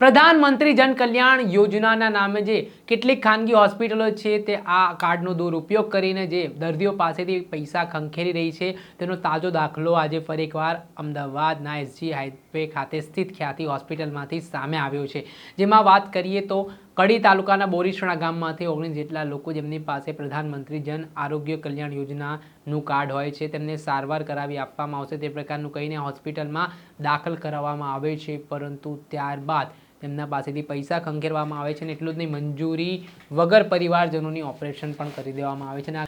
પ્રધાનમંત્રી જન કલ્યાણ યોજનાના નામે જે કેટલીક ખાનગી હોસ્પિટલો છે તે આ કાર્ડનો દુરુપયોગ કરીને જે દર્દીઓ પાસેથી પૈસા ખંખેરી રહી છે તેનો તાજો દાખલો આજે ફરી એકવાર અમદાવાદના એસજી હાઈવે ખાતે સ્થિત ખ્યાતિ હોસ્પિટલમાંથી સામે આવ્યો છે। જેમાં વાત કરીએ તો કડી તાલુકાના બોરીસણા ગામમાંથી 19 જેટલા લોકો જેમની પાસે પ્રધાનમંત્રી જન આરોગ્ય કલ્યાણ યોજનાનું કાર્ડ હોય છે તેમને સારવાર કરાવી આપવામાં આવશે તે પ્રકારનું કહીને હોસ્પિટલમાં દાખલ કરાવવામાં આવે છે, પરંતુ ત્યારબાદ તેમના પાસેથી પૈસા ખંખેરવામાં આવે છે અને એટલું જ નહીં, મંજૂરી વગર પરિવારજનોની ઓપરેશન પણ કરી દેવામાં આવે છે। અને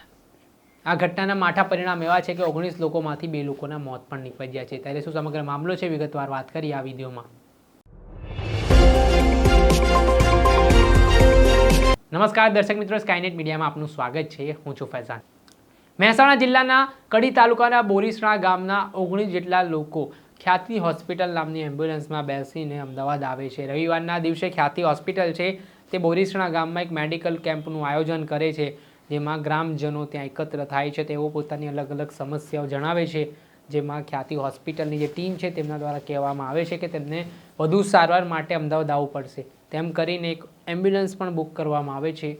આ ઘટનાના માઠા પરિણામ એવા છે કે 19 લોકોમાંથી 2 લોકોના મોત પણ નીપજ્યા છે। ત્યારે શું સમગ્ર મામલો છે વિગતવાર વાત કરીએ આ વિડીયોમાં। નમસ્કાર દર્શક મિત્રો, સ્કાયનેટ મીડિયામાં આપનું સ્વાગત છે। હું છું ફૈઝાન। મહેસાણા જિલ્લાના કડી તાલુકાના બોરીસણા ગામના 19 જેટલા લોકો ખ્યાતિ હોસ્પિટલ નામની એમ્બ્યુલન્સમાં બેસીને અમદાવાદ આવે છે। રવિવારના દિવસે ખ્યાતિ હોસ્પિટલ છે તે બોરીસણા ગામમાં એક મેડિકલ કેમ્પનું આયોજન કરે છે, જેમાં ગ્રામજનો ત્યાં એકત્ર થાય છે। તેઓ પોતાની અલગ અલગ સમસ્યાઓ જણાવે છે, જેમાં ખ્યાતિ હોસ્પિટલની જે ટીમ છે તેમના દ્વારા કહેવામાં આવે છે કે તેમને વધુ સારવાર માટે અમદાવાદ આવવું પડશે, તેમ કરીને એક એમ્બ્યુલન્સ પણ બુક કરવામાં આવે છે।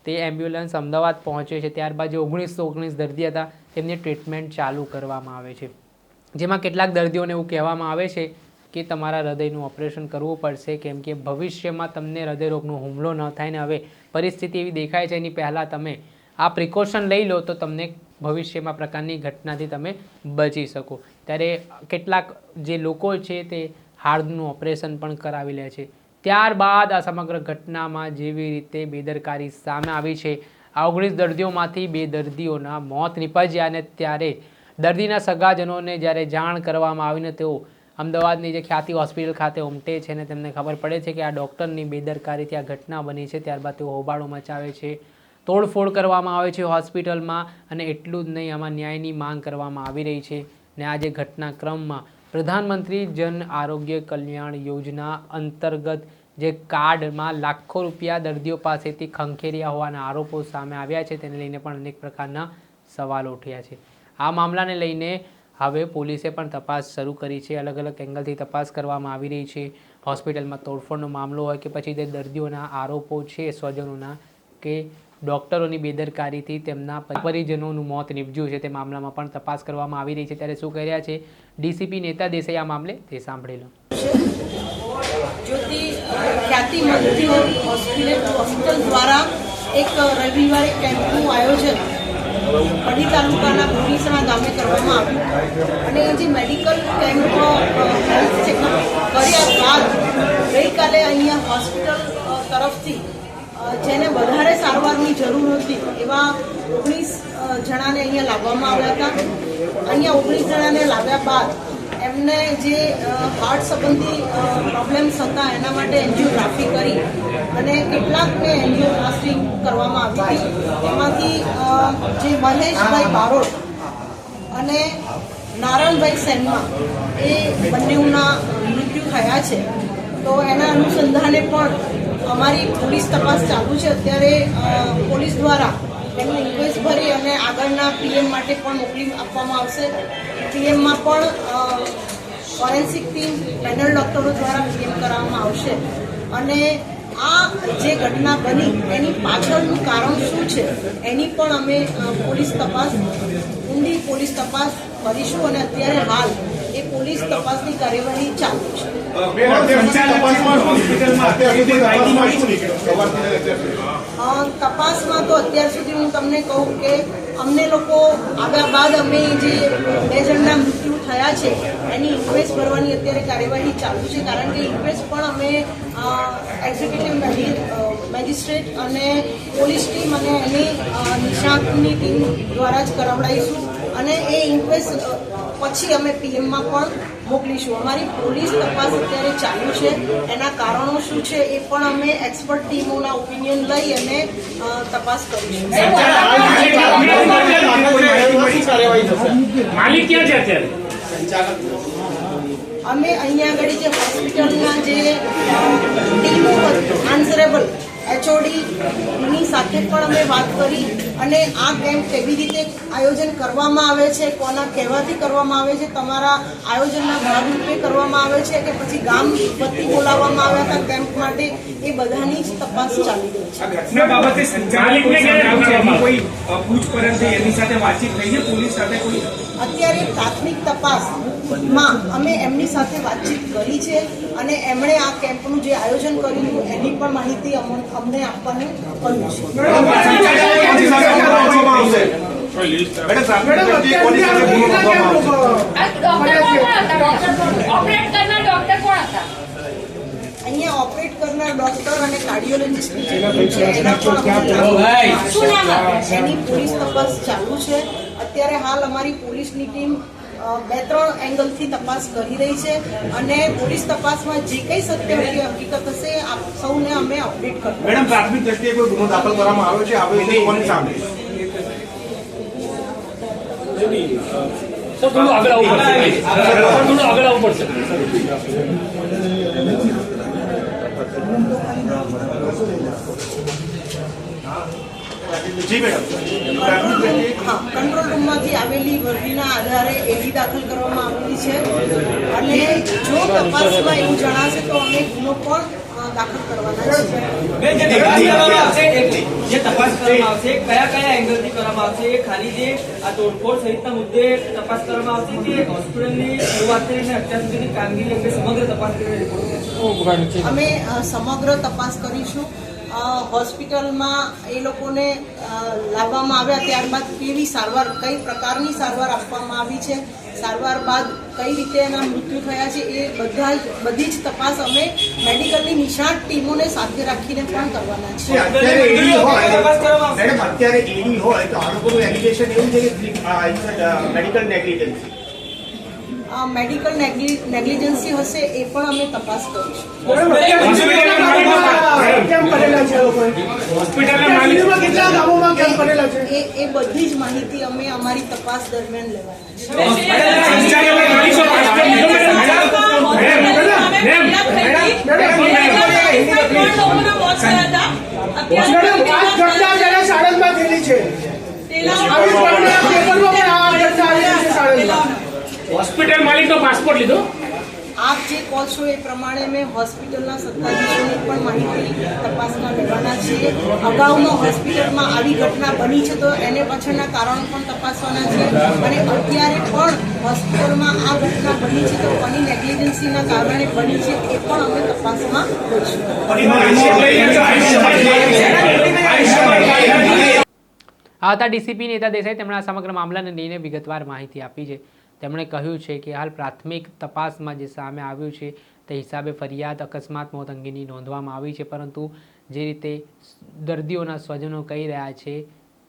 તે એમ્બ્યુલન્સ અમદાવાદ પહોંચે છે। ત્યારબાદ જે 19 દર્દી હતા તેમની ટ્રીટમેન્ટ ચાલુ કરવામાં આવે છે, જેમાં કેટલાક દર્દીઓને એવું કહેવામાં આવે છે કે તમારા હૃદયનું ઓપરેશન કરવું પડશે, કેમ કે ભવિષ્યમાં તમને હૃદયરોગનો હુમલો ન થાય ને હવે પરિસ્થિતિ એવી દેખાય છે એની પહેલાં તમે આ પ્રિકોશન લઈ લો તો તમને ભવિષ્યમાં પ્રકારની ઘટનાથી તમે બચી શકો। ત્યારે કેટલાક જે લોકો છે તે હાર્ટનું ઓપરેશન પણ કરાવી લે છે। ત્યારબાદ આ સમગ્ર ઘટનામાં જેવી રીતે બેદરકારી સામે આવી છે, આ 19 દર્દીઓમાંથી 2 દર્દીઓના મોત નીપજ્યા અને ત્યારે દર્દીના સગાજનોને જ્યારે જાણ કરવામાં આવીને તેઓ અમદાવાદની જે ખ્યાતિ હોસ્પિટલ ખાતે ઉમટે છે અને તેમને ખબર પડે છે કે આ ડૉક્ટરની બેદરકારીથી આ ઘટના બની છે, ત્યારબાદ તેઓ હોબાળો મચાવે છે, તોડફોડ કરવામાં આવે છે હોસ્પિટલમાં। અને એટલું જ નહીં, આમાં ન્યાયની માંગ કરવામાં આવી રહી છે। ને આ જે ઘટનાક્રમમાં પ્રધાનમંત્રી જન આરોગ્ય કલ્યાણ યોજના અંતર્ગત જે કાર્ડમાં લાખો રૂપિયા દર્દીઓ પાસેથી ખંખેર્યા હોવાના આરોપો સામે આવ્યા છે, તેને લઈને પણ અનેક પ્રકારના સવાલો ઉઠ્યા છે। આ મામલાને લઈને હવે પોલીસે પણ તપાસ શરૂ કરી છે, અલગ અલગ એંગલથી તપાસ કરવામાં આવી રહી છે। હોસ્પિટલમાં તોડફોડનો મામલો હોય કે પછી તે દર્દીઓના આરોપો છે સ્વજનોના કે ડૉક્ટરોની બેદરકારીથી તેમના પરિજનોનું મોત નીપજ્યું છે, તે મામલામાં પણ તપાસ કરવામાં આવી રહી છે। ત્યારે શું કહી રહ્યા છે ડીસીપી નેતા દેસાઈ આ મામલે, તે સાંભળી લો। જ્યોતિ ખ્યાતિ હોસ્પિટલ દ્વારા એક રવિવારે કેમ્પનું આયોજન કડી તાલુકાના બોરીસણા ગામે કરવામાં આવ્યું અને જે મેડિકલ કેમ્પ હેલ્થ ચેકઅપ કર્યા બાદ ગઈકાલે અહીંયા હોસ્પિટલ તરફથી જેને વધારે સારવારની જરૂર હતી એવા 19 જણાને અહીંયા લાવવામાં આવ્યા હતા। અહીંયા 19 જણાને લાવ્યા બાદ એમને જે હાર્ટ સંબંધી પ્રોબ્લેમ્સ હતા એના માટે એન્જિયોગ્રાફી કરી અને કેટલાકને એન્જિયોપ્લાસ્ટી કરવામાં આવી હતી। એમાંથી જે મહેશભાઈ બારોટ અને નારાયણભાઈ સેનમાં એ બંનેના મૃત્યુ થયા છે। તો એના અનુસંધાને પણ અમારી પોલીસ તપાસ ચાલુ છે। અત્યારે પોલીસ દ્વારા એમને ઇન્ક્વેસ્ટ ભરી અને આગળના પીએમ માટે પણ મોકલી આપવામાં આવશે। પીએમમાં પણ ફોરેન્સિક ટીમ પેનલ ડૉક્ટરો દ્વારા પીએમ કરાવવામાં આવશે અને આ જે ઘટના બની એની પાછળનું કારણ શું છે એની પણ અમે ઊંડી પોલીસ તપાસ કરીશું અને અત્યારે હાલ એ પોલીસ તપાસની કાર્યવાહી ચાલુ છે। તપાસમાં તો અત્યાર સુધી હું તમને કહું કે અમને લોકો આવ્યા બાદ અમે જે 2 જણના મૃત્યુ થયા છે એની ઇન્ક્વેસ્ટ ભરવાની અત્યારે કાર્યવાહી ચાલુ છે, કારણ કે ઇન્ક્વેસ્ટ પણ અમે એક્ઝિક્યુટિવ મેજિસ્ટ્રેટ અને પોલીસ ટીમ અને એની નિષ્ણાતની ટીમ દ્વારા જ કરાવડાવીશું અને એ ઇન્ક્વેસ્ટ પછી અમે પીએમમાં પણ મોકલીશું। અમારી પોલીસ તપાસ અત્યારે ચાલુ છે, એના કારણો શું છે એ પણ અમે એક્સપર્ટ ટીમોના ઓપિનિયન લઈ અને તપાસ કરીશું। અમે અહીંયા આગળ જે હોસ્પિટલના જે ટીમો આન્સરેબલ એચઓડીની સાથે પણ અમે વાત કરી અને આ કેમ્પ કેવી રીતે આયોજન કરવામાં આવે છે, કોના કહેવાથી કરવામાં આવે છે, તમારા આયોજનના ભાગરૂપે કરવામાં આવે છે કે પછી ગામ વતી બોલાવવામાં આવ્યા હતા કેમ્પ માટે, એ બધાની જ તપાસ ચાલી રહી છે. આ ઘટના બાબતે સંચાલકોએ સમજાવ્યું છે, એની કોઈ પૂછપરછ થઈ, એની સાથે વાતચીત થઈ છે પોલીસ સાથે કોઈ? અત્યારે પ્રાથમિક તપાસમાં અમે એમની સાથે વાતચીત કરી છે અને એમણે આ કેમ્પનું જે આયોજન કર્યું એની પણ માહિતી અમને આપવાનું કહ્યું છે. અહીંયા ઓપરેટ કરનાર ડોક્ટર અને કાર્ડિયોલોજિસ્ટ એની પોલીસ તપાસ ચાલુ છે. અત્યારે હાલ અમારી પોલીસની ટીમ 2-3 એંગલથી તપાસ કરી રહી છે અને પોલીસ તપાસમાં જે કંઈ સત્ય હકીકત હશે આપ સૌને અમે અપડેટ કરશું. મેડમ, પ્રાથમિક દ્રષ્ટિએ કોઈ ગુનો દાખલ કરવામાં આવ્યો છે? આવ્યો છે કોની સામે? થોડું આગળ આવવું પડશે. જી મેડમ, કંટ્રોલ રૂમમાંથી આવેલી વર્દીના આધારે એડી દાખલ કરવામાં આવેલી છે અને જો તપાસમાં એવું જણાશે તો અમે ગુનો પણ દાખલ કરવાના છીએ. જે તપાસ કરવામાં આવશે કયા એંગલથી કરવામાં આવશે? ખાલી જે આ તોડફોડ સહિતના મુદ્દે તપાસ કરવામાં આવશે કે હોસ્પિટલની શરૂઆત કરીને અત્યાર સુધીની કામગીરી અંગે સમગ્ર તપાસ કરીને રિપોર્ટ? અમે સમગ્ર તપાસ કરીશું. હોસ્પિટલમાં એ લોકોને લાવવામાં આવ્યા ત્યારબાદ કેવી સારવાર, કઈ પ્રકારની સારવાર આપવામાં આવી છે, સારવાર બાદ કઈ રીતે એના મૃત્યુ થયા છે, એ બધી જ તપાસ અમે મેડિકલની નિષ્ણાત ટીમોને સાથે રાખીને પણ કરવાના છીએ. અત્યારે એડી હોય તો આ લોકોનું એલિગેશન એવું છે કે મેડિકલ નેગ્લિજન્સી. મેડિકલ નેગ્લિજન્સી હશે એ પણ અમે તપાસ કરીશું. એ બધી જ માહિતી અમે અમારી તપાસ દરમિયાન લેવાના છે. હોસ્પિટલ માલિકનો પાસપોર્ટ લીધો? આપ જે કહો છો એ પ્રમાણે મેં હોસ્પિટલના સત્તાધીશોની પણ માહિતી તપાસમાં લેવાના છીએ. અગાઉનો હોસ્પિટલમાં આવી ઘટના બની છે તો એને પાછળના કારણો પણ તપાસવાના છે અને અત્યારે પણ હોસ્પિટલમાં આ ઘટના બની છે તો કોની નેગ્લિજન્સીના કારણે બની છે એ પણ અમે તપાસમાં લઈશું. આવતા ડીસીપી નેતા દેસાઈ તેમણે આ સમગ્ર મામલાને લઈને વિગતવાર માહિતી આપી છે. તેમણે કહ્યું છે કે હાલ પ્રાથમિક તપાસમાં જે સામે આવ્યું છે તે હિસાબે ફરિયાદ અકસ્માત મોત અંગેની નોંધવામાં આવી છે, પરંતુ જે રીતે દર્દીઓના સ્વજનો કહી રહ્યા છે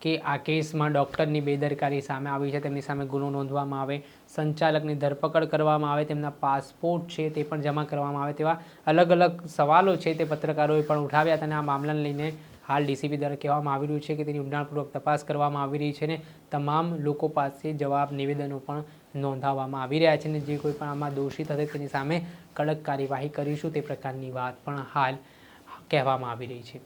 કે આ કેસમાં ડૉક્ટરની બેદરકારી સામે આવી છે, તેમની સામે ગુનો નોંધવામાં આવે, સંચાલકની ધરપકડ કરવામાં આવે, તેમના પાસપોર્ટ છે તે પણ જમા કરવામાં આવે, તેવા અલગ અલગ સવાલો છે તે પત્રકારોએ પણ ઉઠાવ્યા હતા અને આ મામલાને લઈને હાલ ડીસીપી દ્વારા કહેવામાં આવી રહ્યું છે કે તેની ઊંડાણપૂર્વક તપાસ કરવામાં આવી રહી છે અને તમામ લોકો પાસે જવાબ નિવેદનો પણ નોંધાવવામાં આવી રહ્યા છે અને જે કોઈ પણ આમાં દોષિત હશે તેની સામે કડક કાર્યવાહી કરીશું તે પ્રકારની વાત પણ હાલ કહેવામાં આવી રહી છે.